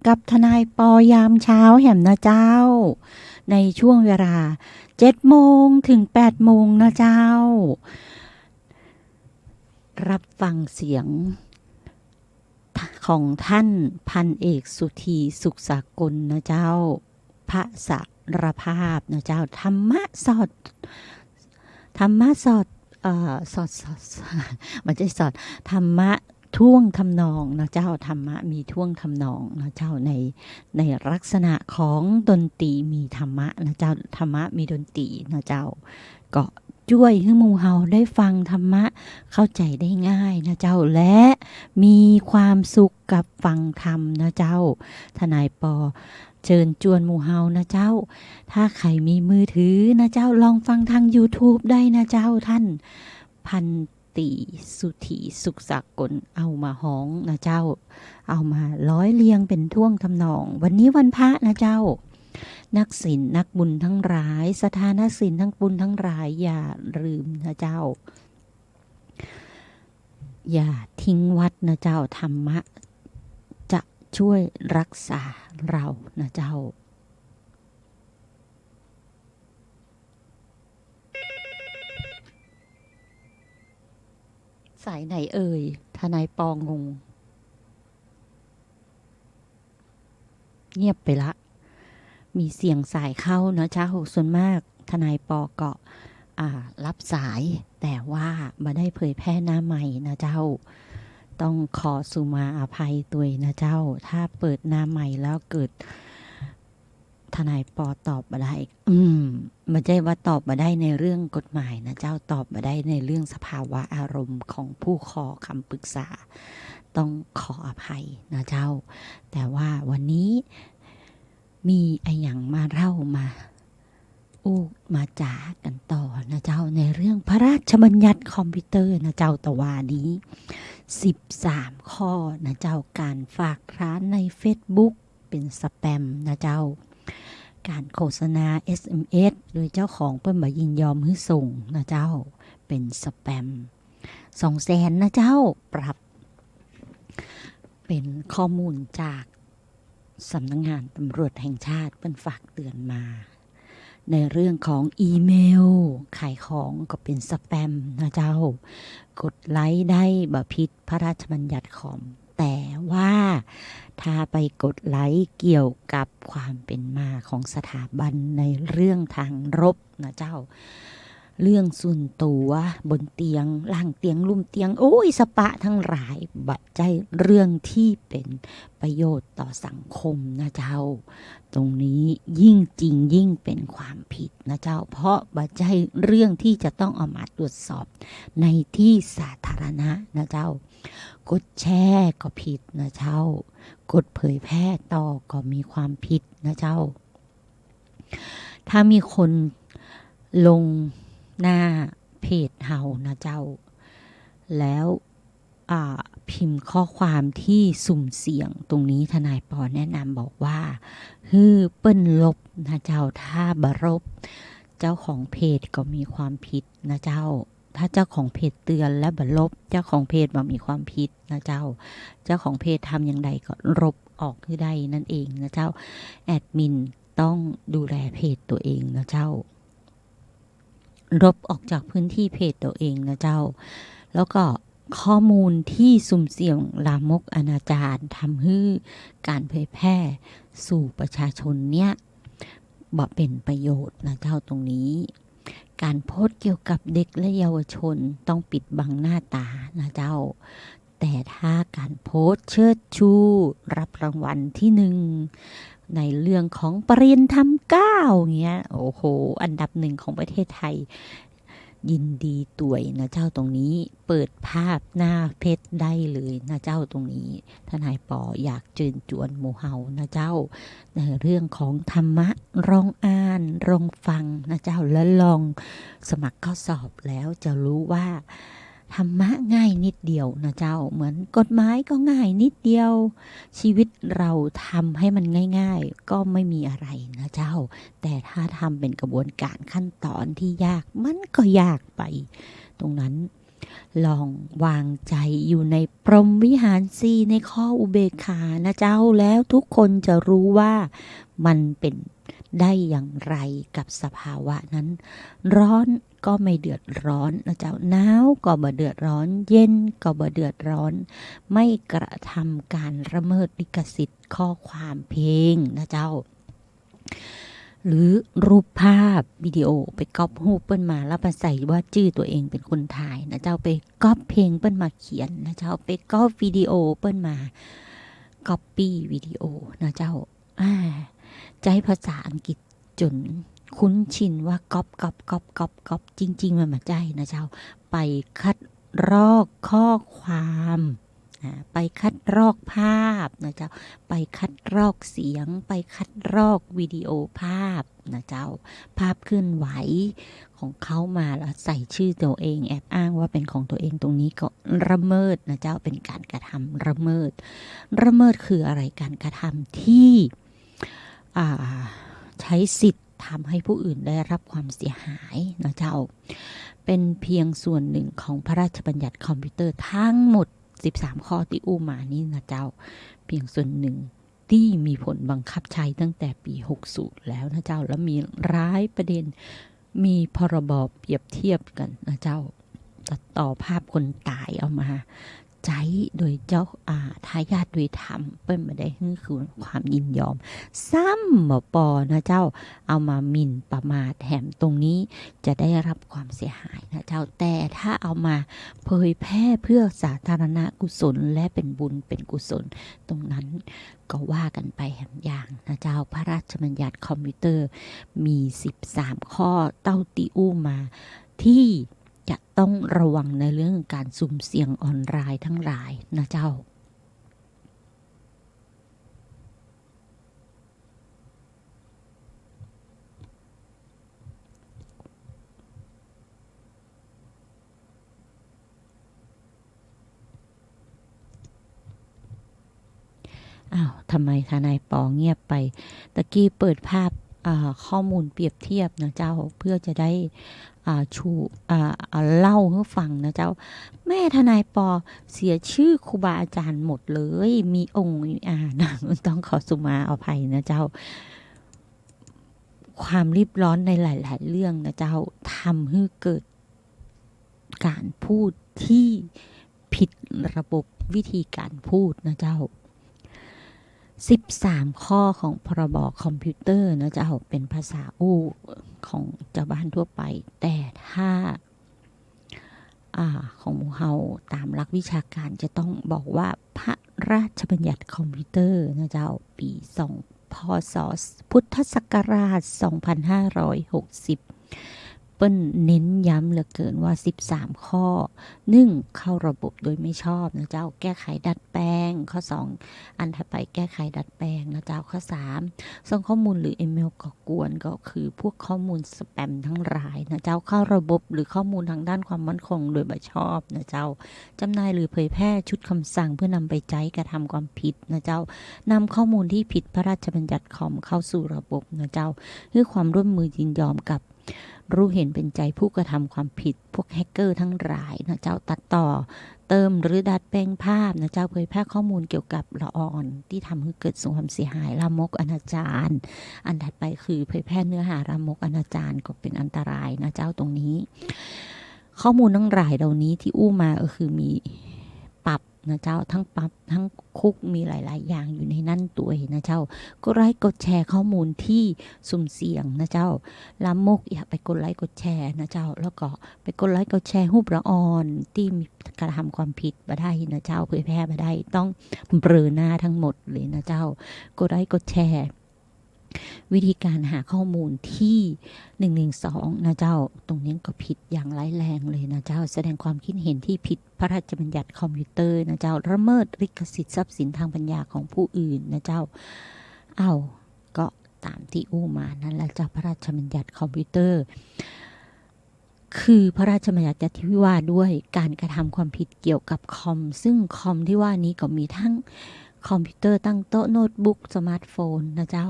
กับทนายปอยามเช้าแหมนะเจ้าในช่วงเวลา7 โมงถึง8 โมงนะเจ้ารับฟังเสียงของท่านพันเอกสุธีสุขสากลนะเจ้าพระสารภาพนะเจ้าธรรมะสอดมันจะสอดธรรมะท่วงทำนองนะเจ้าธรรมะมีท่วงทำนองนะเจ้าในลักษณะของดนตรีมีธรรมะนะเจ้าธรรมะมีดนตรีนะเจ้าก็ช่วยให้หมู่เฮาได้ฟังธรรมะเข้าใจได้ง่ายนะเจ้าและมีความสุขกับฟังธรรมนะเจ้าทนายปอเชิญชวนหมู่เฮานะเจ้าถ้าใครมีมือถือนะเจ้าลองฟังทาง YouTube ได้นะเจ้าท่านพันตีสุธีสุขสากลเอามาฮ้องนะเจ้าเอามาร้อยเรียงเป็นท่วงทำนองวันนี้วันพระนะเจ้านักศีลนักบุญทั้งหลายสถานักศีลทั้งบุญทั้งหลายอย่าลืมนะเจ้าอย่าทิ้งวัดนะเจ้าธรรมะจะช่วยรักษาเรานะเจ้าสายไหนเอ่ยทนายปองงเงียบไปละมีเสียงสายเข้านะเจ้าส่วนมากทนายปอก็รับสายแต่ว่ามาได้เผยแพร่หน้าใหม่นะเจ้าต้องขอสุมาอภัยตัวนะเจ้าถ้าเปิดหน้าใหม่แล้วเกิดทนายปอตอบมาได้ไม่ใช่ว่าตอบมาได้ในเรื่องกฎหมายนะเจ้าตอบมาได้ในเรื่องสภาวะอารมณ์ของผู้ขอคำปรึกษาต้องขออภัยนะเจ้าแต่ว่าวันนี้มีไอ้หยังมาเล่ามาจากันต่อนะเจ้าในเรื่องพระราชบัญญัติคอมพิวเตอร์นะเจ้าตะวานี้13 ข้อนะเจ้าการฝากร้านใน Facebook เป็นสแปมนะเจ้าการโฆษณา SMS โดยเจ้าของเปิ้นบ่ยินยอมให้ส่งนะเจ้าเป็นสแปม200,000นะเจ้าปรับเป็นข้อมูลจากสำนักงานตำรวจแห่งชาติเปิ้นฝากเตือนมาในเรื่องของอีเมลขายของก็เป็นสแปมนะเจ้ากดไลค์ได้บ่ผิดพระราชบัญญัติคอมแต่ว่าถ้าไปกดไลค์เกี่ยวกับความเป็นมาของสถาบันในเรื่องทางรบนะเจ้าเรื่องส่วนตัวบนเตียงล่างเตียงลุ่มเตียงโอ้ยสปะทั้งหลายบัดใจเรื่องที่เป็นประโยชน์ต่อสังคมนะเจ้าตรงนี้ยิ่งจริงยิ่งเป็นความผิดนะเจ้าเพราะบัดใจเรื่องที่จะต้องเอามาตรวจสอบในที่สาธารณะนะเจ้ากดแชร์ก็ผิดนะเจ้ากดเผยแพร่ต่อก็มีความผิดนะเจ้าถ้ามีคนลงหน้าเพจเฮานะเจ้าแล้วพิมพ์ข้อความที่สุ่มเสี่ยงตรงนี้ทนายปอแนะนำบอกว่าเปิ้นลบนะเจ้าถ้าบรบเจ้าของเพจก็มีความผิดนะเจ้าถ้าเจ้าของเพจเตือนและบลบเจ้าของเพจบ่มีความผิดนะเจ้าของเพจทำอย่างใดก็ลบออกให้ได้นั่นเองนะเจ้าแอดมินต้องดูแลเพจตัวเองนะเจ้าลบออกจากพื้นที่เพจตัวเองนะเจ้าแล้วก็ข้อมูลที่สุ่มเสี่ยงลามกอนาจารทำให้การเผยแพร่สู่ประชาชนเนี่ยบ่เป็นประโยชน์นะเจ้าตรงนี้การโพสต์เกี่ยวกับเด็กและเยาวชนต้องปิดบังหน้าตานะเจ้าแต่ถ้าการโพสต์เชิดชูรับรางวัลที่1ในเรื่องของปริญญาธรรม9เงี้ยโอ้โหอันดับ1ของประเทศไทยยินดีตัวยนะเจ้าตรงนี้เปิดภาพหน้าเพจได้เลยนะเจ้าตรงนี้ทนายปออยากเชิญชวนหมู่เฮานะเจ้าในเรื่องของธรรมะลองอ่านลองฟังนะเจ้าแล้วลองสมัครเข้าสอบแล้วจะรู้ว่าธรรมะง่ายนิดเดียวนะเจ้าเหมือนกฎหมายก็ง่ายนิดเดียวชีวิตเราทำให้มันง่ายๆก็ไม่มีอะไรนะเจ้าแต่ถ้าทำเป็นกระบวนการขั้นตอนที่ยากมันก็ยากไปตรงนั้น ลองวางใจอยู่ในพรหมวิหารสี่ในข้ออุเบกขานะเจ้าแล้วทุกคนจะรู้ว่ามันเป็นได้อย่างไรกับสภาวะนั้นร้อนก็ไม่เดือดร้อนนะเจ้าหนาวก็บ่เดือดร้อนเย็นก็บ่เดือดร้อนไม่กระทำการละเมิดลิขสิทธิ์ข้อความเพลงนะเจ้าหรือรูปภาพวิดีโอไปก๊อปรูปเปิ้นมาแล้วมาใส่ว่าชื่อตัวเองเป็นคนถ่ายนะเจ้าไปก๊อปเพลงเปิ้นมาเขียนนะเจ้าไปก๊อปวิดีโอเปิ้นมาก๊อปปี้วิดีโอนะเจ้าใจภาษาอังกฤษจนคุ้นชินว่าก๊อปจริงๆมันมาใจนะเจ้าไปคัดลอกข้อความไปคัดลอกภาพนะเจ้าไปคัดลอกเสียงไปคัดลอกวิดีโอภาพนะเจ้าภาพเคลื่อนไหวของเขามาแล้วใส่ชื่อตัวเองแอบอ้างว่าเป็นของตัวเองตรงนี้ก็ละเมิดนะเจ้าเป็นการกระทำละเมิดคืออะไรการกระทำที่ใช้สิทธิ์ทำให้ผู้อื่นได้รับความเสียหายนะเจ้าเป็นเพียงส่วนหนึ่งของพระราชบัญญัติคอมพิวเตอร์ทั้งหมด13ข้อที่อู้มานี่นะเจ้าเพียงส่วนหนึ่งที่มีผลบังคับใช้ตั้งแต่ปี60แล้วนะเจ้าแล้วมีร้ายประเด็นมีพรบเปรียบเทียบกันนะเจ้าตัดต่อภาพคนตายเอามาใจโดยเจ้าทายาทโดยธรรมเปิ้นมาได้คือความยินยอมซ้ำบ่ปอนะเจ้าเอามาหมิ่นประมาทแถมตรงนี้จะได้รับความเสียหายนะเจ้าแต่ถ้าเอามาเผยแพร่เพื่อสาธารณกุศลและเป็นบุญเป็นกุศลตรงนั้นก็ว่ากันไปแห่งอย่างนะเจ้าพระราชบัญญัติคอมพิวเตอร์มี13ข้อเต้าติอู้มาที่จะต้องระวังในเรื่องการสุ่มเสี่ยงออนไลน์ทั้งหลายนะเจ้าทำไมทนายปอเงียบไปตะกี้เปิดภาพข้อมูลเปรียบเทียบนะเจ้าเพื่อจะได้เล่าให้ฟังนะเจ้าแม่ทนายปอเสียชื่อครูบาอาจารย์หมดเลยมีองค์นะต้องขอสุมาอภัยนะเจ้าความรีบร้อนในหลายๆเรื่องนะเจ้าทำให้เกิดการพูดที่ผิดระบบวิธีการพูดนะเจ้า13ข้อของพรบคอมพิวเตอร์นะเจ้าเป็นภาษาอู้ของชาวบ้านทั่วไปแต่ถ้าของเฮาตามหลักวิชาการจะต้องบอกว่าพระราชบัญญัติคอมพิวเตอร์นะเจ้าปี2พศพุทธศักราช2560เปิ้นเน้นย้ำเหลือเกินว่า13ข้อ1เข้าระบบโดยไม่ชอบนะเจ้าแก้ไขดัดแปลงข้อ2อันถัดไปแก้ไขดัดแปลงนะเจ้าข้อ3ส่งข้อมูลหรืออีเมลก่อกวนก็คือพวกข้อมูลสแปมทั้งหลายนะเจ้าเข้าระบบหรือข้อมูลทางด้านความมั่นคงโดยไม่ชอบนะเจ้าจำหน่ายหรือเผยแพร่ชุดคำสั่งเพื่อนำไปใช้กระทำความผิดนะเจ้านำข้อมูลที่ผิดพระราชบัญญัติคอมเข้าสู่ระบบนะเจ้าคือความร่วมมือยินยอมกับรู้เห็นเป็นใจผู้กระทำความผิดพวกแฮกเกอร์ทั้งหลายนะเจ้าตัดต่อเติมหรือดัดแปลงภาพนะเจ้าเผยแพร่ข้อมูลเกี่ยวกับละออนที่ทำให้เกิดความเสียหายลามกอนาจารอันถัดไปคือเผยแพร่เนื้อหาลามกอนาจารก็เป็นอันตรายนะเจ้าตรงนี้ข้อมูลทั้งหลายเหล่านี้ที่อู้มาก็คือมีปรับนะเจ้าทั้งปรับทั้งคุกมีหลายๆอย่างอยู่ในนั่นตัวนะเจ้าก็ไลค์กดแชร์ข้อมูลที่สุ่มเสี่ยงนะเจ้าลามกอย่าไปกดไลค์กดแชร์นะเจ้าแล้วก็ไปกดไลค์กดแชร์รูปละออนที่มีกระทำความผิดมาได้นะเจ้าเผยแพร่มาได้ต้องเบลอหน้าทั้งหมดเลยนะเจ้ากดไลค์กดแชร์วิธีการหาข้อมูลที่112นะเจ้าตรงนี้ก็ผิดอย่างร้ายแรงเลยนะเจ้าแสดงความคิดเห็นที่ผิดพระราชบัญญัติคอมพิวเตอร์นะเจ้าละเมิดลิขสิทธิ์ทรัพย์สินทางปัญญาของผู้อื่นนะเจ้าก็ตามที่อู้มานั่นแหละเจ้าพระราชบัญญัติคอมพิวเตอร์คือพระราชบัญญัติที่ว่าด้วยการกระทำความผิดเกี่ยวกับคอมซึ่งคอมที่ว่านี้ก็มีทั้งคอมพิวเตอร์ตั้งโต๊ะโน้ตบุ๊กสมาร์ทโฟนนะเจ้า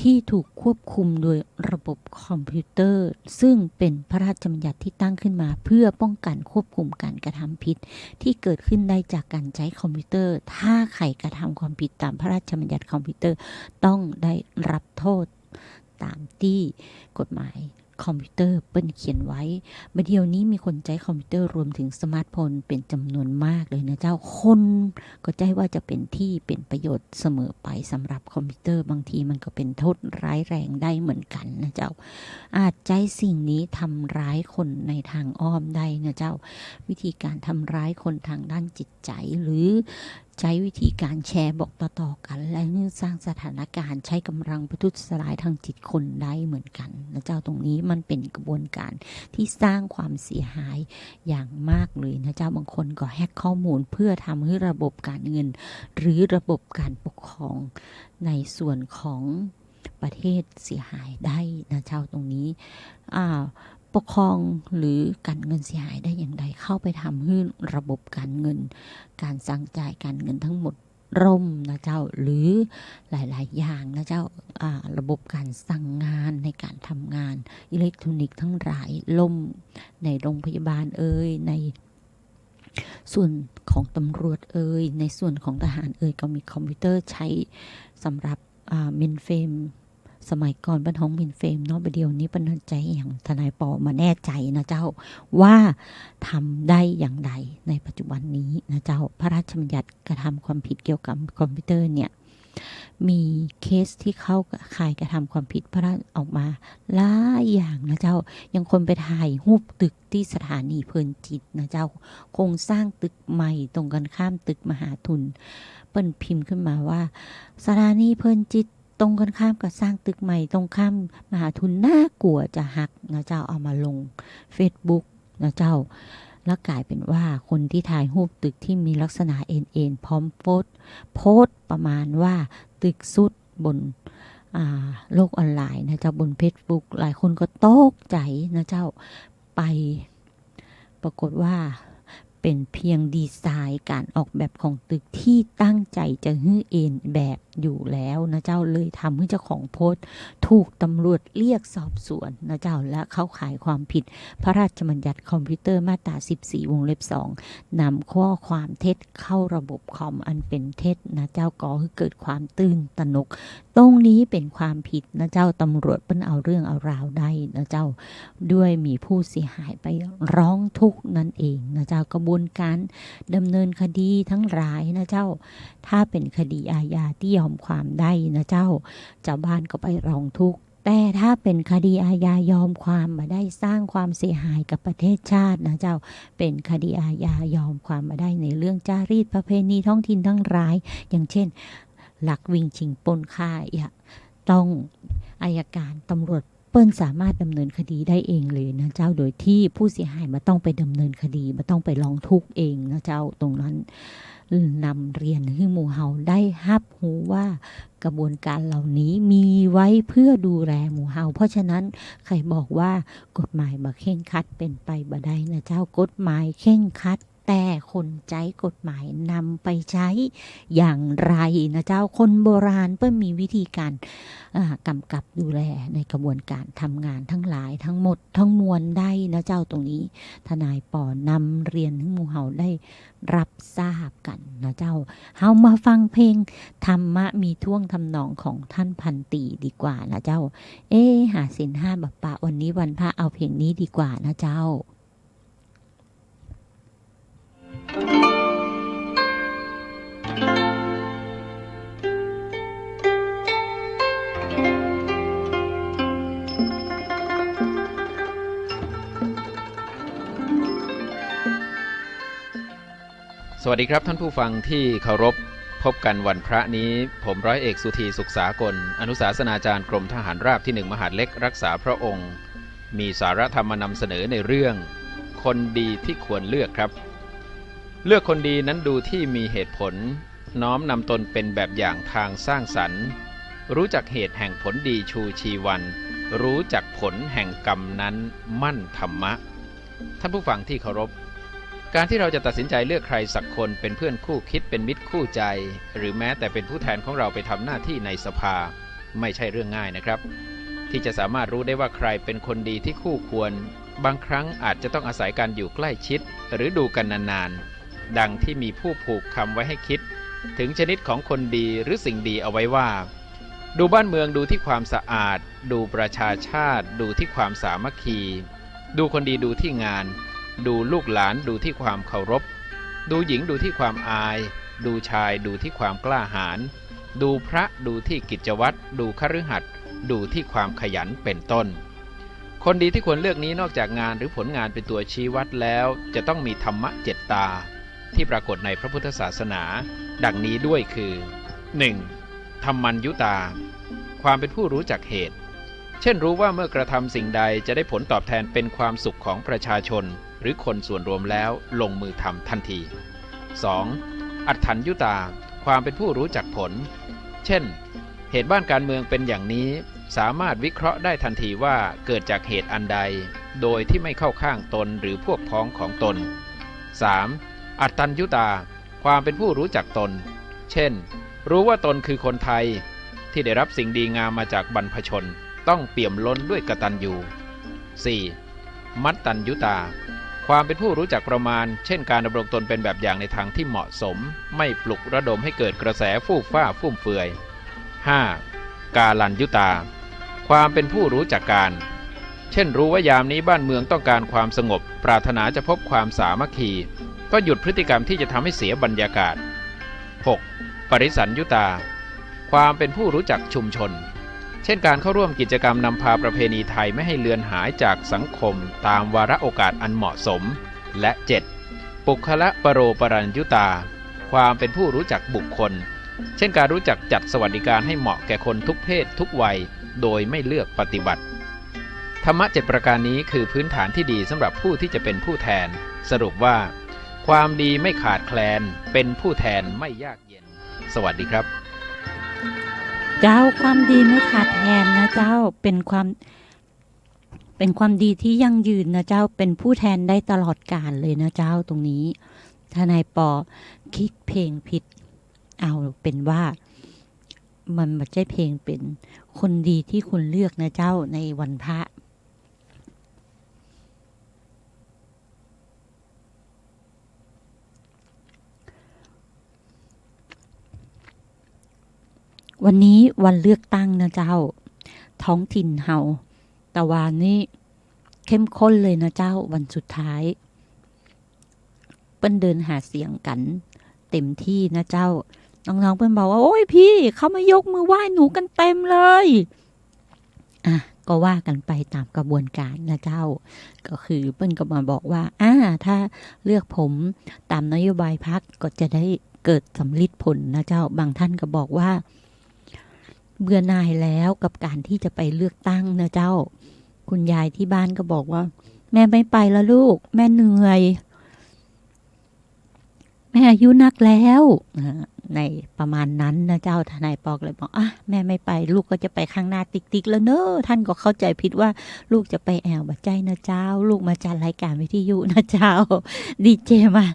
ที่ถูกควบคุมโดยระบบคอมพิวเตอร์ซึ่งเป็นพระราชบัญญัติที่ตั้งขึ้นมาเพื่อป้องกันควบคุมการกระทำผิดที่เกิดขึ้นได้จากการใช้คอมพิวเตอร์ถ้าใครกระทำความผิดตามพระราชบัญญัติคอมพิวเตอร์ต้องได้รับโทษตามที่กฎหมายคอมพิวเตอร์เปิ้นเขียนไว้เมื่อเดียวนี้มีคนใช้คอมพิวเตอร์รวมถึงสมาร์ทโฟนเป็นจำนวนมากเลยนะเจ้าคนก็ใจว่าจะเป็นที่เป็นประโยชน์เสมอไปสำหรับคอมพิวเตอร์บางทีมันก็เป็นโทษร้ายแรงได้เหมือนกันนะเจ้าอาจใจสิ่งนี้ทำร้ายคนในทางอ้อมได้นะเจ้าวิธีการทำร้ายคนทางด้านจิตใจหรือใช้วิธีการแชร์บอกต่อๆกันและสร้างสถานการณ์ใช้กำลังประทุษร้ายทางจิตคนได้เหมือนกันนะเจ้าตรงนี้มันเป็นกระบวนการที่สร้างความเสียหายอย่างมากเลยนะเจ้าบางคนก็แฮกข้อมูลเพื่อทำให้ระบบการเงินหรือระบบการปกครองในส่วนของประเทศเสียหายได้นะเจ้าตรงนี้ปกครองหรือการเงินเสียหายได้อย่างไรเข้าไปทำให้ระบบการเงินการสั่งจ่ายการเงินทั้งหมดร่มนะเจ้าหรือหลายๆอย่างนะเจ้าระบบการสั่งงานในการทำงานอิเล็กทรอนิกส์ทั้งหลายล่มในโรงพยาบาลในส่วนของตำรวจในส่วนของทหารก็มีคอมพิวเตอร์ใช้สำหรับเมนเฟรมสมัยก่อนบรรทองมินเฟรมเนาะประเดี๋ยวนี้ปัญหาใจอย่างทนายปอมาแน่ใจนะเจ้าว่าทำได้อย่างไรในปัจจุบันนี้นะเจ้าพระราชบัญญัติกระทำความผิดเกี่ยวกับคอมพิวเตอร์เนี่ยมีเคสที่เข้าข่ายกระทำความผิดพระราชออกมาหลายอย่างนะเจ้ายังคนไปถ่ายรูปตึกที่สถานีเพลินจิตนะเจ้าโครงสร้างตึกใหม่ตรงกันข้ามตึกมหาทุนเปิ้นพิมพ์ขึ้นมาว่าสถานีเพลินจิตตรงกันข้ามกับสร้างตึกใหม่ตรงข้ามมหาทุนน่ากลัวจะหักนะเจ้าเอามาลง Facebook นะเจ้าแล้วกลายเป็นว่าคนที่ถ่ายรูปตึกที่มีลักษณะเอ็นพร้อมโพสต์ประมาณว่าตึกสุดบนโลกออนไลน์นะเจ้าบน Facebook หลายคนก็ตกใจนะเจ้าไปปรากฏว่าเป็นเพียงดีไซน์การออกแบบของตึกที่ตั้งใจจะฮื้อเอ็นแบบอยู่แล้วนะเจ้าเลยทำให้เจ้าของโพสต์ถูกตำรวจเรียกสอบสวนนะเจ้าและเข้าข่ายความผิดพระราชบัญญัติคอมพิวเตอร์มาตรา14 วงเล็บ 2นำข้อความเท็จเข้าระบบคอมอันเป็นเท็จนะเจ้าก่อให้เกิดความตื่นตระหนกตรงนี้เป็นความผิดนะเจ้าตำรวจเปิ้นเอาเรื่องเอาราวได้นะเจ้าด้วยมีผู้เสียหายไปร้องทุกข์นั่นเองนะเจ้ากระบวนการดำเนินคดีทั้งหลายนะเจ้าถ้าเป็นคดีอาญาที่ยอมความได้นะเจ้าบ้านก็ไปร้องทุกข์แต่ถ้าเป็นคดีอาญายอมความมาได้สร้างความเสียหายกับประเทศชาตินะเจ้าเป็นคดีอาญายอมความมาได้ในเรื่องจารีตประเพณีท้องถิ่นทั้งหลายอย่างเช่นลักวิ่งชิงปล้นฆ่าต้องอัยการตำรวจเปิ้นสามารถดำเนินคดีได้เองเลยนะเจ้าโดยที่ผู้เสียหายมาต้องไปดำเนินคดีมาต้องไปร้องทุกข์เองนะเจ้าตรงนั้นนำเรียนให้หมู่เฮาได้รับรู้ว่ากระบวนการเหล่านี้มีไว้เพื่อดูแลหมู่เฮาเพราะฉะนั้นใครบอกว่ากฎหมายมาเข่งครัดเป็นไปบ่ได้นะเจ้ากฎหมายเข่งครัดแต่คนใจกฎหมายนำไปใช้อย่างไรนะเจ้าคนโบราณเปิ้นมีวิธีการกำกับดูแลในกระบวนการทำงานทั้งหลายทั้งหมดทั้งมวลได้นะเจ้าตรงนี้ทนายปอนำเรียนให้หมู่เฮาได้รับทราบกันนะเจ้าเฮามาฟังเพลงธรรมะมีท่วงทำนองของท่านพันตีดีกว่านะเจ้าหาศีล5บัปปะวันนี้วันพระเอาเพลงนี้ดีกว่านะเจ้าสวัสดีครับท่านผู้ฟังที่เคารพพบกันวันพระนี้ผมร้อยเอกสุธีสุขสากลอนุศาสนาจารย์กรมทหารราบที่1มหาดเล็กรักษาพระองค์มีสาระธรรมมานำเสนอในเรื่องคนดีที่ควรเลือกครับเลือกคนดีนั้นดูที่มีเหตุผลน้อมนำตนเป็นแบบอย่างทางสร้างสรรค์รู้จักเหตุแห่งผลดีชูชีวันรู้จักผลแห่งกรรมนั้นมั่นธรรมะท่านผู้ฟังที่เคารพการที่เราจะตัดสินใจเลือกใครสักคนเป็นเพื่อนคู่คิดเป็นมิตรคู่ใจหรือแม้แต่เป็นผู้แทนของเราไปทำหน้าที่ในสภา ไม่ใช่เรื่องง่ายนะครับที่จะสามารถรู้ได้ว่าใครเป็นคนดีที่คู่ควรบางครั้งอาจจะต้องอาศัยการอยู่ใกล้ชิดหรือดูกันนานๆดังที่มีผู้ผูกคำไว้ให้คิดถึงชนิดของคนดีหรือสิ่งดีเอาไว้ว่าดูบ้านเมืองดูที่ความสะอาดดูประชาชาติดูที่ความสามัคคีดูคนดีดูที่งานดูลูกหลานดูที่ความเคารพดูหญิงดูที่ความอายดูชายดูที่ความกล้าหาญดูพระดูที่กิจวัตรดูคฤหัสถ์ดูที่ความขยันเป็นต้นคนดีที่ควรเลือกนี้นอกจากงานหรือผลงานเป็นตัวชี้วัดแล้วจะต้องมีธรรมะ7 ตาที่ปรากฏในพระพุทธศาสนาดังนี้ด้วยคือ 1. ธัมมัญญุตาความเป็นผู้รู้จักเหตุเช่นรู้ว่าเมื่อกระทำสิ่งใดจะได้ผลตอบแทนเป็นความสุขของประชาชนหรือคนส่วนรวมแล้วลงมือทำทันที 2. อัฏฐัญญุตาความเป็นผู้รู้จักผลเช่นเหตุบ้านการเมืองเป็นอย่างนี้สามารถวิเคราะห์ได้ทันทีว่าเกิดจากเหตุอันใดโดยที่ไม่เข้าข้างตนหรือพวกพ้องของตน 3. อัตตัญญุตาความเป็นผู้รู้จักตนเช่นรู้ว่าตนคือคนไทยที่ได้รับสิ่งดีงามมาจากบรรพชนต้องเปี่ยมล้นด้วยกตัญญู 4. มัตตัญญุตาความเป็นผู้รู้จักประมาณเช่นการดำรงตนเป็นแบบอย่างในทางที่เหมาะสมไม่ปลุกระดมให้เกิดกระแสฟู่ฟ้าฟุ่มเฟือย 5. กาลัญยุตาความเป็นผู้รู้จักการเช่นรู้ว่ายามนี้บ้านเมืองต้องการความสงบปรารถนาจะพบความสามัคคีก็หยุดพฤติกรรมที่จะทำให้เสียบรรยากาศ 6. ปริสัญญุตาความเป็นผู้รู้จักชุมชนเช่นการเข้าร่วมกิจกรรมนำพาประเพณีไทยไม่ให้เลือนหายจากสังคมตามวาระโอกาสอันเหมาะสมและ 7. ปุคละปโรปรัญญุตาความเป็นผู้รู้จักบุคคลเช่นการรู้จักจัดสวัสดิการให้เหมาะแก่คนทุกเพศทุกวัยโดยไม่เลือกปฏิบัติธรรมะ7 ประการนี้คือพื้นฐานที่ดีสำหรับผู้ที่จะเป็นผู้แทนสรุปว่าความดีไม่ขาดแคลนเป็นผู้แทนไม่ยากเย็นสวัสดีครับเจ้าความดีไม่ขาดแคลนนะเจ้าเป็นความดีที่ยั่งยืนนะเจ้าเป็นผู้แทนได้ตลอดกาลเลยนะเจ้าตรงนี้ทนายปอคิดเพลงผิดเอาเป็นว่ามันไม่ใช่เพลงเป็นคนดีที่คุณเลือกนะเจ้าในวันพระวันนี้วันเลือกตั้งนะเจ้าท้องถิ่นเฮาตะวันนี้เข้มข้นเลยนะเจ้าวันสุดท้ายเปิ้นเดินหาเสียงกันเต็มที่นะเจ้าน้องๆเปิ้นบอกว่าโอ้ยพี่เขามายกมือไหว้หนูกันเต็มเลยก็ว่ากันไปตามกระบวนการนะเจ้าก็คือเปิ้นก็มาบอกว่าถ้าเลือกผมตามนโยบายพรรคก็จะได้เกิดสำลิดผลนะเจ้าบางท่านก็บอกว่าเบื่อหน่ายแล้วกับการที่จะไปเลือกตั้งนะเจ้าคุณยายที่บ้านก็บอกว่าแม่ไม่ไปแล้วลูกแม่เหนื่อยแม่อายุนักแล้วในประมาณนั้นนะเจ้าทนายปอกเลยบอกแม่ไม่ไปลูกก็จะไปข้างหน้าติ๊กๆแล้วเนอะท่านก็เข้าใจผิดว่าลูกจะไปแอวบัดใจนะเจ้าลูกมาจัดรายการวิทยุนะเจ้าดีเจมา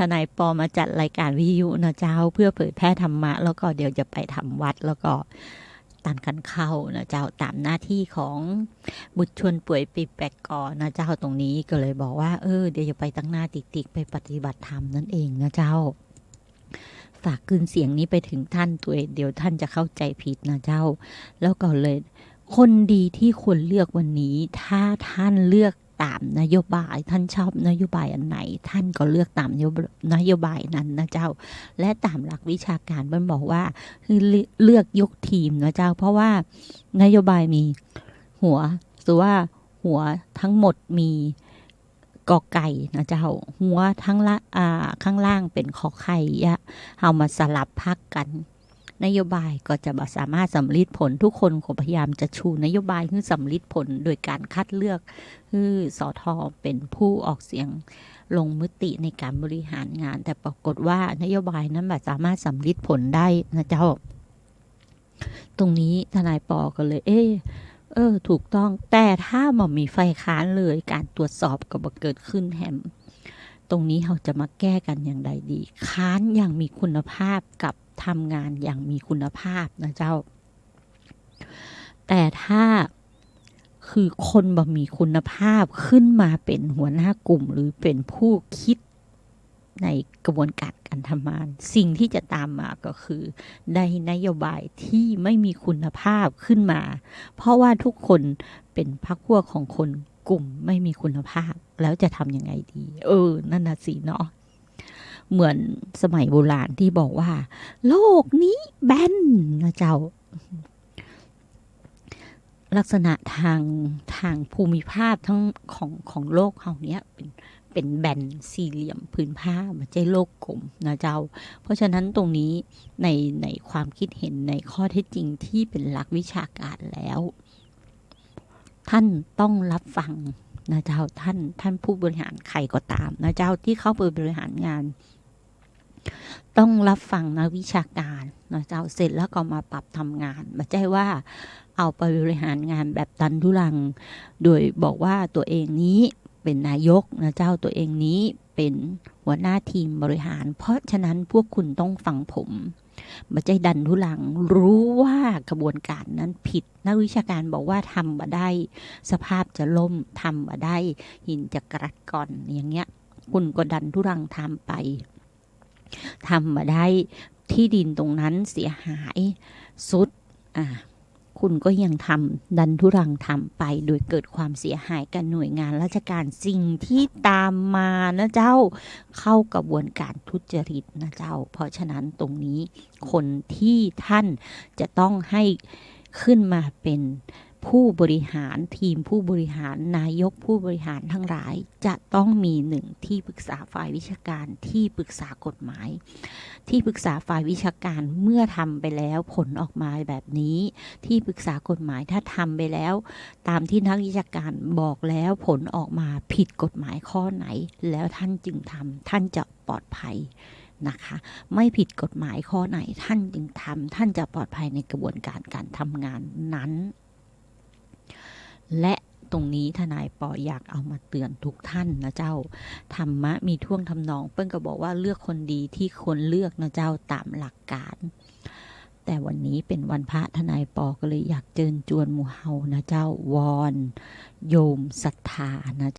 ทนายปอมาจัดรายการวิทยุนะเจ้าเพื่อเผยแพร่ธรรมะแล้วก็เดี๋ยวจะไปทำวัดแล้วก็ตันกันเข้านะเจ้าตามหน้าที่ของบุตรชวนป่วยปีแปกก่อนะเจ้าตรงนี้ก็เลยบอกว่าเดี๋ยวจะไปตั้งหน้าติ๊กๆไปปฏิบัติธรรมนั่นเองนะเจ้าฝากคืนเสียงนี้ไปถึงท่านตัวเองเดี๋ยวท่านจะเข้าใจผิดนะเจ้าแล้วก็เลยคนดีที่ควรเลือกวันนี้ถ้าท่านเลือกตามนโยบายท่านชอบนโยบายอันไหนท่านก็เลือกตามนโยบายนั้นนะเจ้าและตามหลักวิชาการมันบอกว่าคือเลือกยกทีมนะเจ้าเพราะว่านโยบายมีหัวหรือว่าหัวทั้งหมดมีกอไก่นะเจ้าหัวทั้งข้างล่างเป็นขอไข่เอามาสลับพักกันนโยบายก็จะสามารถสำลิดผลทุกคนก็พยายามจะชูนโยบายให้สำลิดผลโดยการคัดเลือกคือสท.เป็นผู้ออกเสียงลงมติในการบริหารงานแต่ปรากฏว่านโยบายนั้นแบบสามารถสำลิดผลได้นะเจ้าตรงนี้ทนายปอก็เลยถูกต้องแต่ถ้ามันมีไฟค้านเลยการตรวจสอบก็บ่เกิดขึ้นแฮมตรงนี้เราจะมาแก้กันอย่างไรดีค้านอย่างมีคุณภาพกับทำงานอย่างมีคุณภาพนะเจ้า แต่ถ้าคือคนบ่มีคุณภาพขึ้นมาเป็นหัวหน้ากลุ่มหรือเป็นผู้คิดในกระบวนการการทำงานสิ่งที่จะตามมาก็คือได้นโยบายที่ไม่มีคุณภาพขึ้นมาเพราะว่าทุกคนเป็นพรรคพวกของคนกลุ่มไม่มีคุณภาพแล้วจะทำยังไงดีนั่นน่ะสิเนาะเหมือนสมัยโบราณที่บอกว่าโลกนี้แบนนะเจ้าลักษณะทางภูมิภาคทั้งของโลกเราเนี้ยเป็นแบนสี่เหลี่ยมผืนผ้าไม่ใช่โลกกลมนะเจ้าเพราะฉะนั้นตรงนี้ในความคิดเห็นในข้อเท็จจริงที่เป็นหลักวิชาการแล้วท่านต้องรับฟังนะเจ้าท่านผู้บริหารใครก็ตามนะเจ้าที่เข้าไปบริหารงานต้องรับฟังนักวิชาการนะเจ้าเสร็จแล้วก็มาปรับทำงานไม่ใช่ว่าเอาไปบริหารงานแบบตันทุรังโดยบอกว่าตัวเองนี้เป็นนายกนะเจ้าตัวเองนี้เป็นหัวหน้าทีมบริหารเพราะฉะนั้นพวกคุณต้องฟังผมไม่ใช่ดันทุลังรู้ว่ากระบวนการนั้นผิดนักวิชาการบอกว่าทำมาได้สภาพจะล่มทำมาได้หินจะกรัดก่อนอย่างเงี้ยคุณก็ดันทุรังทำไปทำมาได้ที่ดินตรงนั้นเสียหายสุดคุณก็ยังทำดันทุรังทำไปโดยเกิดความเสียหายกับหน่วยงานราชการสิ่งที่ตามมานะเจ้าเข้ากระบวนการทุจริตนะเจ้าเพราะฉะนั้นตรงนี้คนที่ท่านจะต้องให้ขึ้นมาเป็นผู้บริหารทีมผู้บริหารนายกผู้บริหารทั้งหลายจะต้องมีหนึ่งที่ปรึกษาฝ่ายวิชาการที่ปรึกษากฎหมายที่ปรึกษาฝ่ายวิชาการเมื่อทำไปแล้วผลออกมาแบบนี้ที่ปรึกษากฎหมายถ้าทำไปแล้วตามที่นักวิชาการบอกแล้วผลออกมาผิดกฎหมายข้อไหนแล้วท่านจึงทำท่านจะปลอดภัยนะคะไม่ผิดกฎหมายข้อไหนท่านจึงทำท่านจะปลอดภัยในกระบวนการการทำงานนั้นและตรงนี้ทนายปออยากเอามาเตือนทุกท่านนะเจ้าธรรมะมีท่วงทำนองเปิ้ลก็บอกว่าเลือกคนดีที่ควรเลือกนะเจ้าตามหลักการแต่วันนี้เป็นวันพระทนายปอก็เลยอยากเชิญชวนหมู่เฮานะเจ้าวอนโยมศรัทธานะ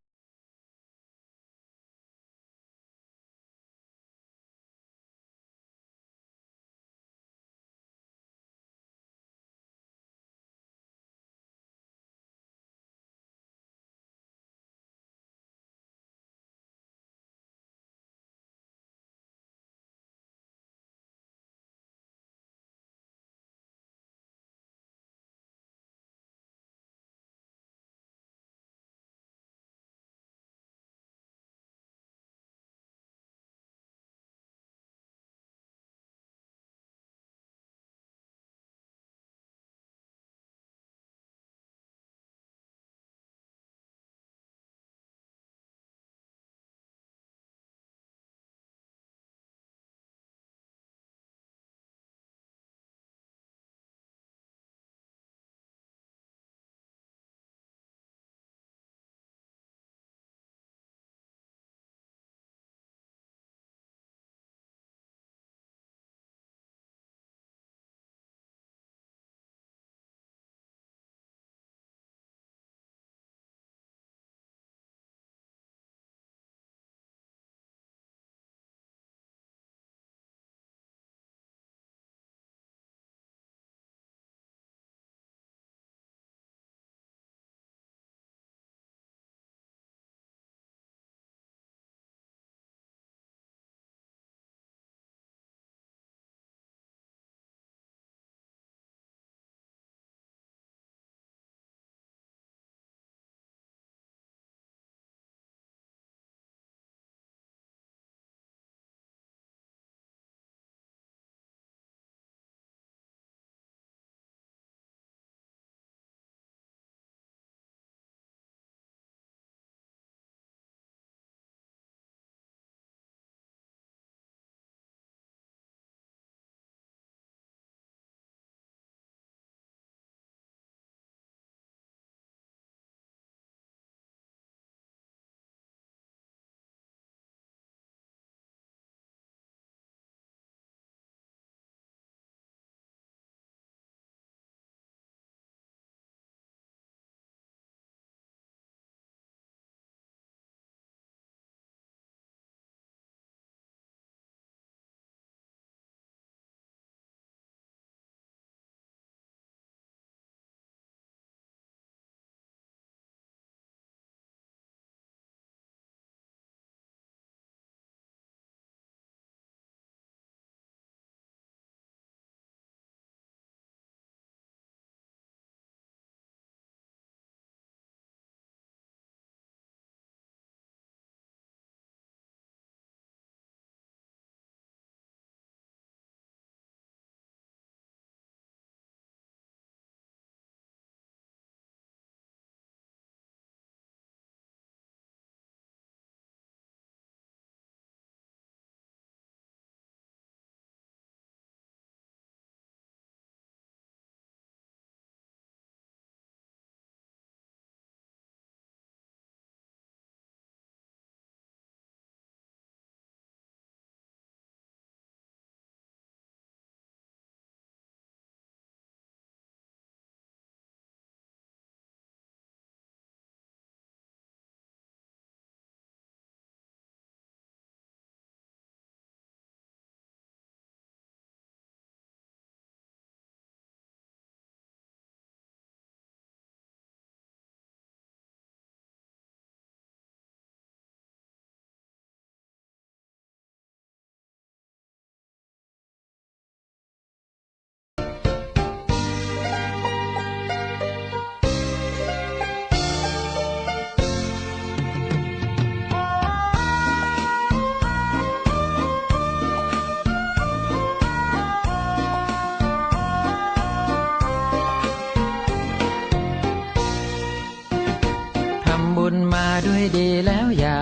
ด้วยดีแล้วอย่า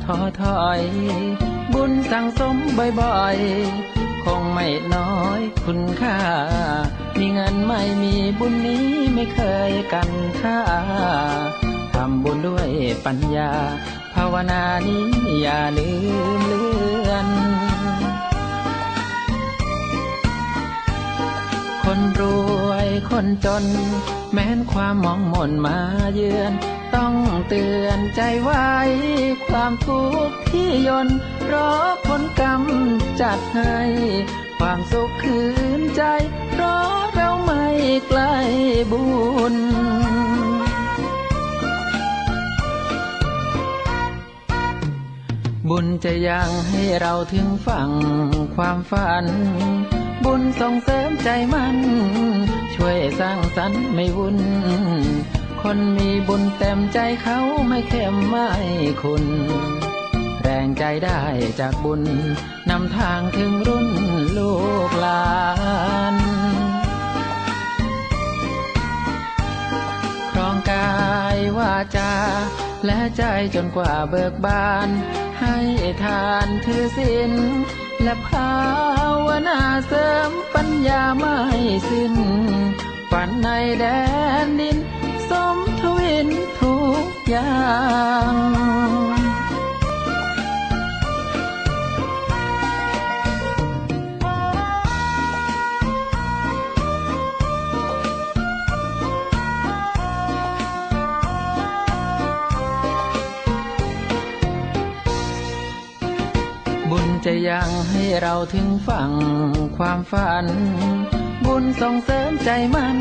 ท้อถอยบุญสั่งสมบ่อยๆคงไม่น้อยคุณค่ามีเงินไม่มีบุญนี้ไม่เคยกันค่าทำบุญด้วยปัญญาภาวนานี้อย่าลืมเลือนคนรวยคนจนแม้นความมองมนมาเยือนต้องเตือนใจไว้ความทุกข์ที่ยนเพราะผลกรรมจัดให้ความสุขคืนใจเพราะเราไม่ใกล้บุญบุญจะยังให้เราถึงฝั่งความฝันบุญส่งเสริมใจมันช่วยสร้างสรรค์ไม่วุ่นคนมีบุญเต็มใจเขาไม่เข้มไม่คุณแรงใจได้จากบุญนำทางถึงรุ่นลูกหลานครองกายวาจาและใจจนกว่าเบิกบานให้ทานถือศีลและภาวนาเสริมปัญญาไม่สิ้นฝันในแดนดินสมทวินทุกอย่างบุญจะยังให้เราถึงฝั่งความฝันบุญส่งเสริมใจมัน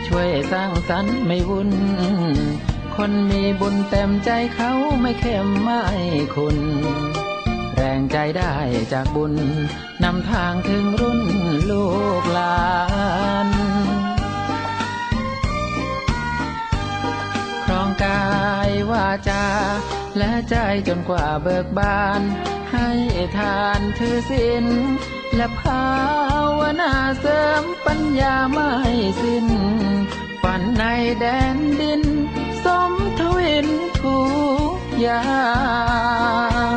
ช่วยสร้างสรรค์ไม่วุ่นคนมีบุญเต็มใจเขาไม่เข้มไม่คุณแรงใจได้จากบุญนำทางถึงรุ่นลูกหลานครองกายวาจาและใจจนกว่าเบิกบานให้ทานถือศีลและภาวนาเสริมปัญญาไม่สิ้นฝันในแดนดินสมทวินทุกอย่าง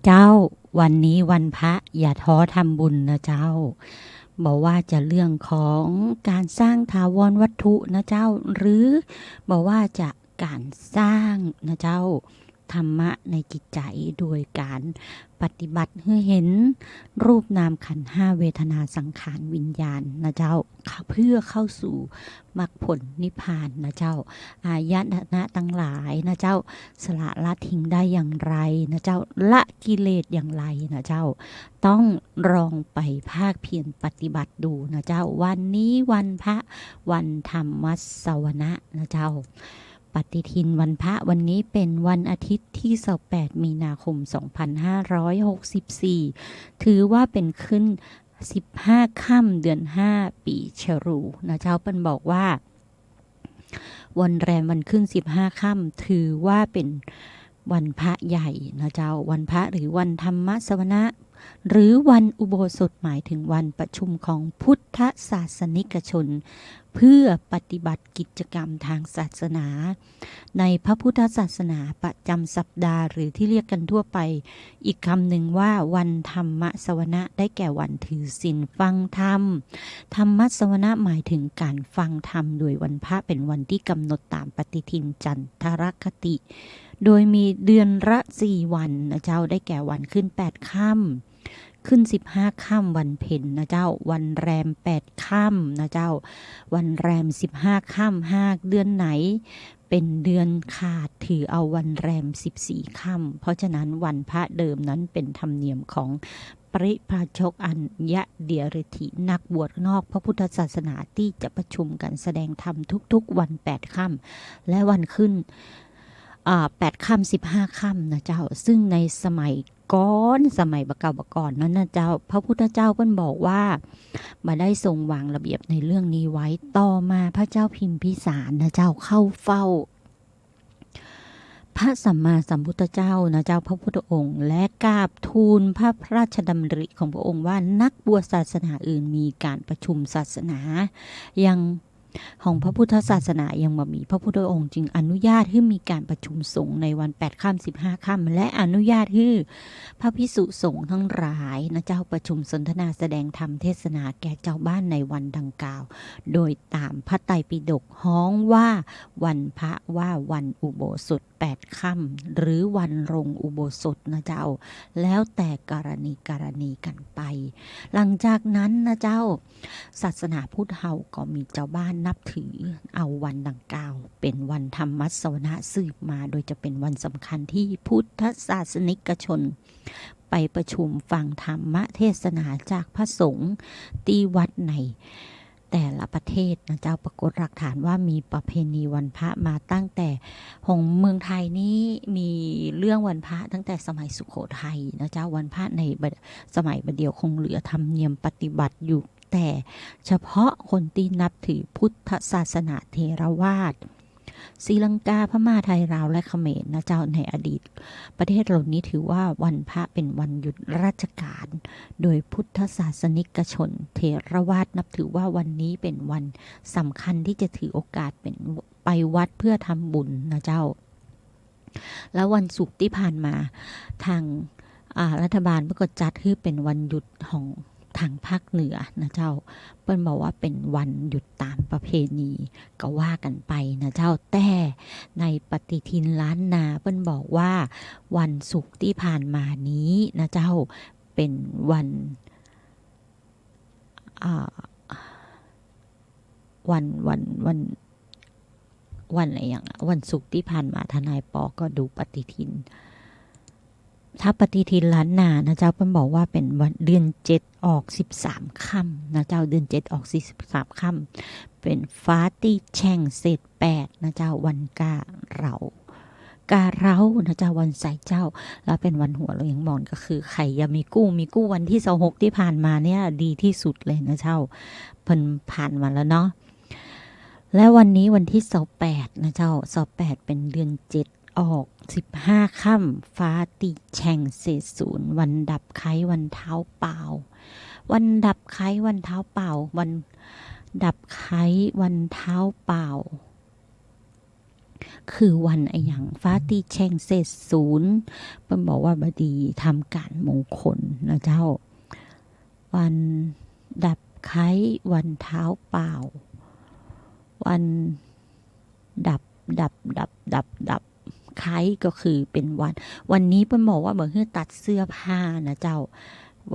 เจ้าวันนี้วันพระอย่าท้อทำบุญนะเจ้าบอกว่าจะเรื่องของการสร้างถาวรวัตถุนะเจ้าหรือบอกว่าจะการสร้างนะเจ้าธรรมะในจิตใจโดยการปฏิบัติให้เห็นรูปนามขันธ์ห้าเวทนาสังขารวิญญาณนะเจ้าเพื่อเข้าสู่มรรคผลนิพพานนะเจ้าอายตนะตั้งหลายนะเจ้าสละทิ้งได้อย่างไรนะเจ้าละกิเลสอย่างไรนะเจ้าต้องลองไปภาคเพียรปฏิบัติดูนะเจ้าวันนี้วันพระวันธรรมสวนะนะเจ้าปฏิทินวันพระวันนี้เป็นวันอาทิตย์ที่28มีนาคม2564ถือว่าเป็นขึ้น15ค่ำเดือน5ปีฉลูนะเจ้าเปิ้นบอกว่าวันแรมวันขึ้น15ค่ำถือว่าเป็นวันพระใหญ่นะเจ้าวันพระหรือวันธรรมสวนะหรือวันอุโบสถหมายถึงวันประชุมของพุทธศาสนิกชนเพื่อปฏิบัติกิจกรรมทางศาสนาในพระพุทธศาสนาประจำสัปดาห์หรือที่เรียกกันทั่วไปอีกคำหนึ่งว่าวันธรรมสวนะได้แก่วันถือศีลฟังธรรมธรรมสวนะหมายถึงการฟังธรรมโดยวันพระเป็นวันที่กำหนดตามปฏิทินจันทรคติโดยมีเดือนละ4วันนะเจ้าได้แก่วันขึ้น8ค่ำขึ้น15ค่ำวันเพ็ญนะเจ้าวันแรม8ค่ำนะเจ้าวันแรม15ค่ำ5เดือนไหนเป็นเดือนขาดถือเอาวันแรม14ค่ำเพราะฉะนั้นวันพระเดิมนั้นเป็นธรรมเนียมของปริพาชกอัญญะเดียรถินักบวชนอกพระพุทธศาสนาที่จะประชุมกันแสดงธรรมทุกๆวัน8ค่ำและวันขึ้น8ค่ำ15ค่ำนะเจ้าซึ่งในสมัยบักเก่าบักก่อนนั้นนะเจ้าพระพุทธเจ้าเพิ่นบอกว่ามาได้ทรงวางระเบียบในเรื่องนี้ไว้ต่อมาพระเจ้าพิมพิสารนะเจ้าเข้าเฝ้าพ ระสัมมาสัมพุทธเจ้านะเจ้าพระพุทธองค์และกราบทูลพระราชดำริของพระองค์ว่านักบวชศาสนาอื่นมีการประชุมศาสนายังของพระพุทธศาสนายังบ่มีพระพุทธองค์จึงอนุญาตให้มีการประชุมสงฆ์ในวัน8 ค่ำ 15 ค่ำและอนุญาตให้พระภิกษุสงฆ์ทั้งหลายนะเจ้าประชุมสนทนาแสดงธรรมเทศนาแก่เจ้าบ้านในวันดังกล่าวโดยตามพระไตรปิฎกฮ้องว่าวันพระว่าวันอุโบสถ8 ค่ำหรือวันรงอุโบสถนะเจ้าแล้วแต่กรณีกันไปหลังจากนั้นนะเจ้าศาสนาพุทธเฮาก็มีเจ้าบ้านนับถือเอาวันดังกล่าวเป็นวันธรรมสวนะสืบมาโดยจะเป็นวันสำคัญที่พุทธศาสนิกชนไปประชุมฟังธรรมเทศนาจากพระสงฆ์ที่วัดในแต่ละประเทศนะเจ้าปรากฏหลักฐานว่ามีประเพณีวันพระมาตั้งแต่ของเมืองไทยนี้มีเรื่องวันพระตั้งแต่สมัยสุโขทัยนะเจ้าวันพระในสมัยบัดเดียวคงเหลือธรรมเนียมปฏิบัติอยู่แต่เฉพาะคนที่นับถือพุทธศาสนาเทรวาสศรีลังกาพม่าไทยลาวและเขมรนะเจ้าในอดีตประเทศเหล่านี้ถือว่าวันพระเป็นวันหยุดราชการโดยพุทธศาสนิกชนเทรวาสนับถือว่าวันนี้เป็นวันสำคัญที่จะถือโอกาสเป็นไปวัดเพื่อทำบุญนะเจ้าแล้ววันศุกร์ที่ผ่านมาทางรัฐบาลก็จัดให้เป็นวันหยุดของทางภาคเหนือนะเจ้าเปิ้นบอกว่าเป็นวันหยุดตามประเพณีก็ว่ากันไปนะเจ้าแต่ในปฏิทินล้านนาเปิ้นบอกว่าวันศุกร์ที่ผ่านมานี้นะเจ้าเป็นวันอะไรอย่างวันศุกร์ที่ผ่านมาทนายปอก็ดูปฏิทินถ้าปฏิทินล้านนานะเจ้าเพิ่นบอกว่าเป็นวันเดือน7ออก13ค่ำนะเจ้าเดือน7ออก43ค่ำเป็นฟ้าที่แช่งเศษ8นะเจ้าวันกาเรานะเจ้าวันใส่เจ้าแล้วเป็นวันหัวเราอย่างมอนก็คือใครอย่ามีกู้วันที่26ที่ผ่านมาเนี่ยดีที่สุดเลยนะเจ้าเพิ่นผ่านมาแล้วเนาะและวันนี้วันที่28นะเจ้า28เป็นเดือน7ออก15ค่ำฟ้าติแช่งเศษ0วันดับไข้วันเท้าเปล่าวันดับไข้วันเท้าเปล่าวันดับไข้วันเท้าเปล่าคือวันอะไรอย่างฟ้าติแช่งเศษ0เพิ่นบอกว่าบดีทำการมงคลนะเจ้าวันดับไข้วันเท้าเปล่าวันดับไข้ก็คือเป็นวันนี้เปิ้นบอกว่าเบิ่งคือตัดเสื้อผ้านะเจ้า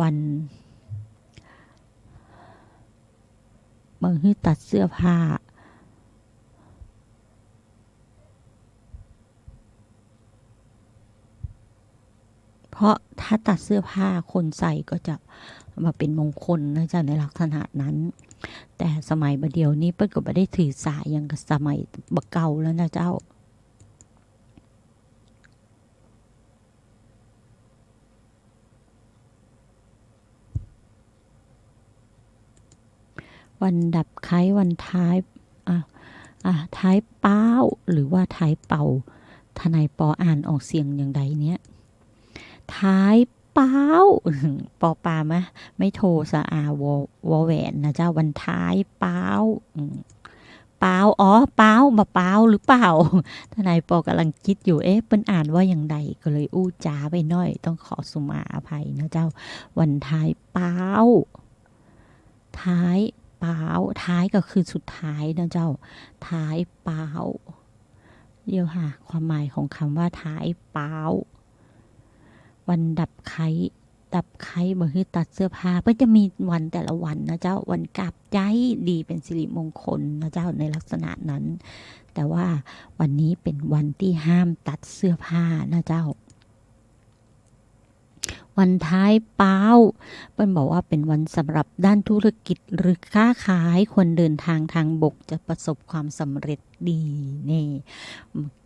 วันเบิ่งคือตัดเสื้อผ้าเพราะถ้าตัดเสื้อผ้าคนใส่ก็จะมาเป็นมงคลนะเจ้าในลักษณะนั้นแต่สมัยบัดเดียวนี้เปิ้นก็บ่ได้ถือสาอย่างกับสมัยบักเก่าแล้วนะเจ้าวันดับไข้วันท้ายท้ายเป้าหรือว่าท้ายเป่าทนายปออ่านออกเสียงอย่างใดเนี้ยท้ายเป้าปอปามะไม่โทสะอาวอแหวนนะเจ้าวันท้ายเป้าเป้าเป้ามาเป้าหรือเปล่าทนายปอกำลังคิดอยู่เปิ้นอ่านว่าอย่างใดก็เลยอู้จ้าไปหน่อยต้องขอสุมาอภัยนะเจ้าวันท้ายเป้าท้ายเป้าท้ายก็คือสุดท้ายนะเจ้าท้ายเป้าเดี๋ยวค่ะความหมายของคำว่าท้ายเป้าวันดับไข้บ่คือตัดเสื้อผ้าเพื่อจะมีวันแต่ละวันนะเจ้าวันกลับใจดีเป็นสิริมงคลนะเจ้าในลักษณะนั้นแต่ว่าวันนี้เป็นวันที่ห้ามตัดเสื้อผ้านะเจ้าวันท้ายเป้าเปิ้นบอกว่าเป็นวันสำหรับด้านธุรกิจหรือค้าขายคนเดินทางบกจะประสบความสำเร็จดีนี่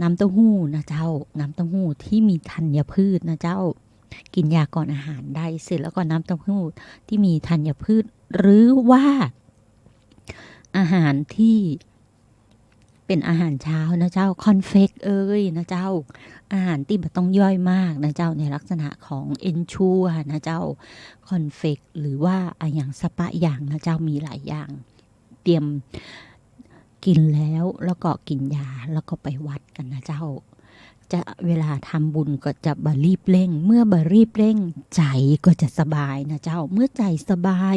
น้ำเต้าหู้นะเจ้าน้ำเต้าหู้ที่มีธัญพืชนะเจ้ากินยาก่อนอาหารได้เสร็จแล้วก็น้ำเต้าหู้ที่มีธัญพืชหรือว่าอาหารที่เป็นอาหารเช้านะเจ้าคอนเฟกนะเจ้าอาหารที่ไม่ต้องย่อยมากนะเจ้าในลักษณะของเอนชูนะเจ้าคอนเฟกหรือว่าอย่างสปะอย่างนะเจ้ามีหลายอย่างเตรียมกินแล้วก็กินยาแล้วก็ไปวัดกันนะเจ้าจะเวลาทำบุญก็จะบรีบเร่งเมื่อบรีบเร่งใจก็จะสบายนะเจ้าเมื่อใจสบาย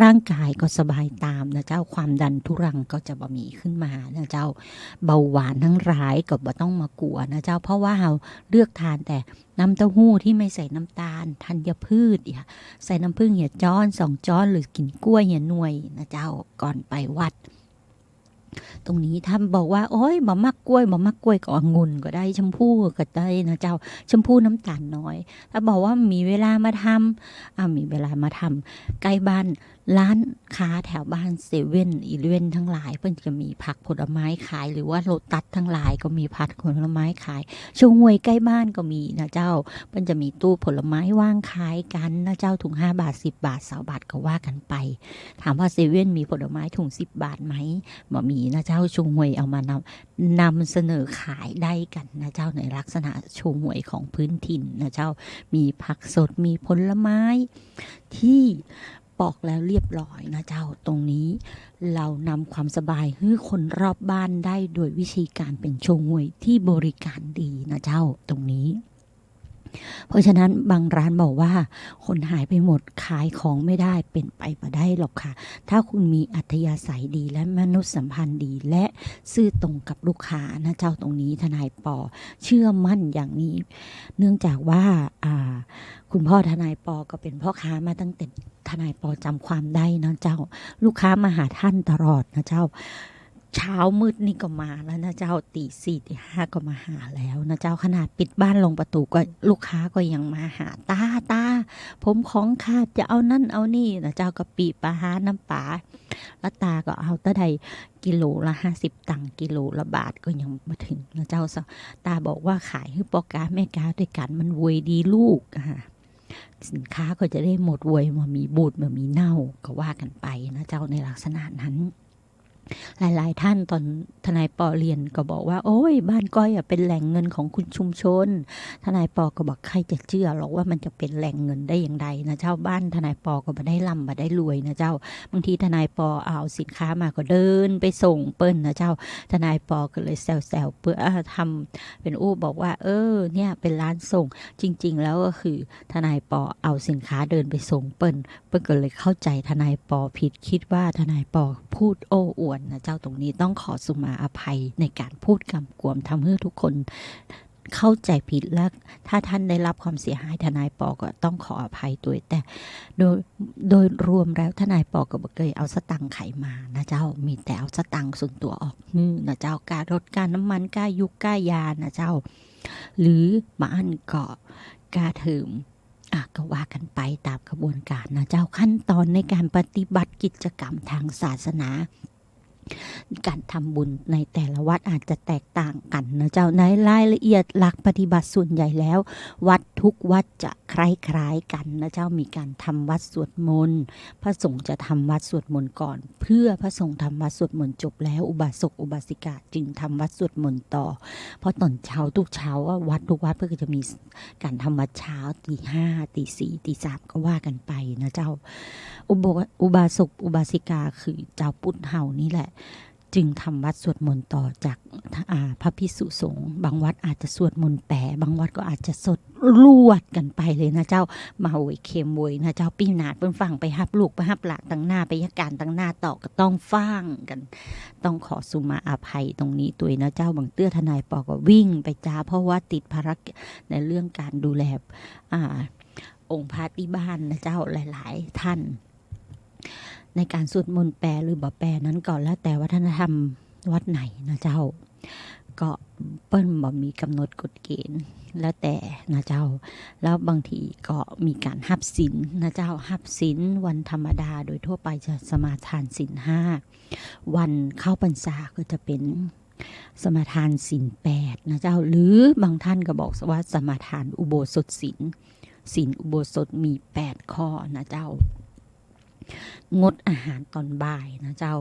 ร่างกายก็สบายตามนะเจ้าความดันทุรังก็จะบ่มีขึ้นมานะเจ้าเบาหวานทั้งร้ายก็บ่ต้องมากลัวนะเจ้าเพราะว่าเราเลือกทานแต่น้ำเต้าหู้ที่ไม่ใส่น้ำตาลธัญพืชใส่น้ำผึ้งเหี่ยจ้อน2 ช้อนหรือกินกล้วยเหี่ยหน่วยนะเจ้าก่อนไปวัดตรงนี้ท่านบอกว่าโอ้ยบ่มักกล้วยก็องุ่นก็ได้ชมพู่ก็ได้นะเจ้าชมพู่น้ำตาลน้อยถ้าบอกว่ามีเวลามาทำมีเวลามาทำใกล้บ้านร้านค้าแถวบ้านเซเว่นอีเลฟเว่นทั้งหลายเพิ่นจะมีผักผลไม้ขายหรือว่าโลตัสทั้งหลายก็มีผักผลไม้ขายโชว์หวยใกล้บ้านก็มีนะเจ้าเพิ่นจะมีตู้ผลไม้ว่างขายกันนะเจ้าถุง5 บาท10 บาท20 บาทก็ว่ากันไปถามว่าเซเว่นมีผลไม้ถุง10 บาทไหมบ่มีนะเจ้าโชว์หวยเอามานำเสนอขายได้กันนะเจ้าในลักษณะโชว์หวยของพื้นถิ่นนะเจ้ามีผักสดมีผลไม้ที่ปอกแล้วเรียบร้อยนะเจ้าตรงนี้เรานำความสบายให้คนรอบบ้านได้โดยวิธีการเป็นโชว์หวยที่บริการดีนะเจ้าตรงนี้เพราะฉะนั้นบางร้านบอกว่าคนหายไปหมดขายของไม่ได้เป็นไปไม่ได้หรอกค่ะถ้าคุณมีอัธยาศัยดีและมนุษยสัมพันธ์ดีและซื่อตรงกับลูกค้านะเจ้าตรงนี้ทนายปอเชื่อมั่นอย่างนี้เนื่องจากว่าคุณพ่อทนายปอก็เป็นพ่อค้ามาตั้งแต่ทนายปอจำความได้นะเจ้าลูกค้ามาหาท่านตลอดนะเจ้าเช้ามืดนี่ก็มาแล้วนะเจ้าตี 4 ตี 5ก็มาหาแล้วนะเจ้าขนาดปิดบ้านลงประตูก็ลูกค้าก็ยังมาหาตาผมของขาดจะเอานั่นเอานี่นะเจ้ากะปิปลาหาน้ำปลาแล้วตาก็เอาตะไดกิโลละ50 ตังค์กิโลละบาทก็ยังมาถึงนะเจ้าตาบอกว่าขายให้พ่อกาแม่กาด้วยกันมันรวยดีลูกสินค้าก็จะได้หมดรวยมามีบูดมามีเน่าก็ว่ากันไปนะเจ้าในลักษณะนั้นหลายๆท่านตอนทนายปอเรียนก็บอกว่าโอ้ยบ้านก้อยเป็นแหล่งเงินของคุณชุมชนทนายปอก็บอกใครจะเชื่อหรอกว่ามันจะเป็นแหล่งเงินได้อย่างไรนะเจ้าบ้านทนายปอก็ไม่ได้ร่ำไม่ได้รวยนะเจ้าบางทีทนายปอเอาสินค้ามาก็เดินไปส่งเปิ้ลนะเจ้าทนายปอก็เลยแซวๆเพื่อทำเป็นบอกว่าเนี่ยเป็นร้านส่งจริงๆแล้วก็คือทนายปอเอาสินค้าเดินไปส่งเปิ้ลก็เลยเข้าใจทนายปอผิดคิดว่าทนายปอพูดโอ้อวดนะเจ้าตรงนี้ต้องขอสุมาอภัยในการพูดกำกวมทำให้ทุกคนเข้าใจผิดและถ้าท่านได้รับความเสียหายทนายปอก็ต้องขออภัยด้วยแต่โดยรวมแล้วทนายปอก็บ่เคยเอาสตังค์ไขมานะเจ้ามีแต่เอาสตังค์ส่วนตัวออกนะเจ้าการรถการน้ำมันการยุกการยานะเจ้าหรือบ้านก็การเถิมก็ว่ากันไปตามกระบวนการนะเจ้าขั้นตอนในการปฏิบัติกิจกรรมทางศาสนาการทำบุญในแต่ละวัดอาจจะแตกต่างกันนะเจ้าในรายละเอียดหลักปฏิบัติส่วนใหญ่แล้ววัดทุกวัดจะคล้ายๆกันนะเจ้ามีการทำวัดสวดมนต์พระสงฆ์จะทำวัดสวดมนต์ก่อนเพื่อพระสงฆ์ทำวัดสวดมนต์จบแล้วอุบาสกอุบาสิกาจึงทำวัดสวดมนต์ต่อเพราะตอนเช้าทุกเช้าวัดทุกวัดเพื่อจะมีการทำวัดเช้าตี 5 ตี 4 ตี 3ก็ว่ากันไปนะเจ้าอุบาสกอุบาสิกาคือเจ้าปุถเฮานี่แหละจึงทำวัดสวดมนต์ต่อจากพระภิกษุสงฆ์บางวัดอาจจะสวดมนต์แปะบางวัดก็อาจจะสดลวดกันไปเลยนะเจ้ามาโวยเค็มโวยนะเจ้าปีนาดเพิ่นฟังไปฮับลูกไปฮับหลานตั้งหน้าไปยการตั้งหน้าต่อก็ต้องฟังกันต้องขอสุมาอภัยตรงนี้ตัวนะเจ้าบางเตื้อทนายปอก็วิ่งไปจ้าเพราะว่าติดภารกิจในเรื่องการดูแลองค์พระที่บ้านนะเจ้าหลายๆท่านในการสวดมนต์แปลหรือบ่แปลนั้นก่อนแล้วแต่วัฒนธรรมวัดไหนนะเจ้าก็เปิ้ลบ่มีกำหนดกฎเกณฑ์แล้วแต่นะเจ้าแล้วบางทีก็มีการหับศีลนะเจ้าหับศีลวันธรรมดาโดยทั่วไปจะสมาทานศีล 5วันเข้าพรรษาก็จะเป็น สมาทานศีล8นะเจ้าหรือบางท่านก็บอกว่าสมาทานอุโบสถศีลอุโบสถมี8ข้อนะเจ้างดอาหารตอนบ่ายนะเจ้า